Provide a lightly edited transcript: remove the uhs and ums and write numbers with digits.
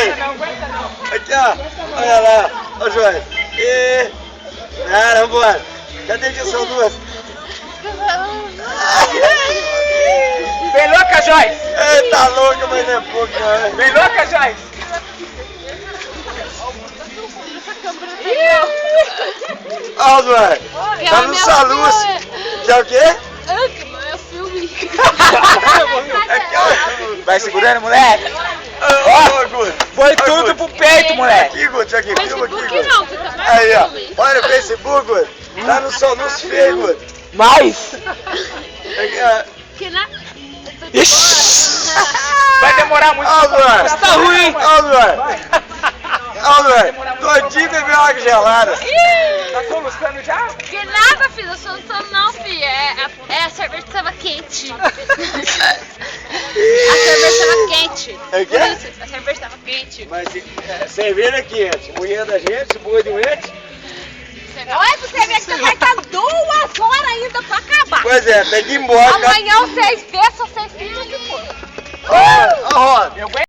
Ei! Aqui, ó. Olha lá. Ó, Joyce. E... Ah, vambora. Cadê que são duas? Vem louca, Joyce! Ei, tá louca, mas não é pouco, não. Vem louca, Joyce! Ó, Joyce. Tá no salus. Que é o quê? É filme. Aqui, ó. Vai segurando, moleque! Ó, Guto. Foi tudo pro peito, moleque! Aqui, Guto, aqui. Filma aqui, Facebook Guto. não, fica mais Aí, ó. filme. Olha o Facebook, Guto. Tá no salus feio, Guto. Mais! Aqui, ó. Que na... Ixi! Vai demorar muito. Ó, Duarte. Tá ruim! Ó, Duarte. Ó, Duarte. Todinho bebeu água gelada. Tá soluçando já? Que nada, filho, eu sou não, filho. A cerveja tava quente. A cerveja tava quente. É quê? Por isso, a cerveja tava quente. Mas cerveja é quente. Mulher da gente, boa doente. Olha pra você ver que você vai estar 2 horas ainda pra acabar. Pois é, tem que ir embora. Amanhã vocês vê, só vocês ficam de boa. Ó, Roda.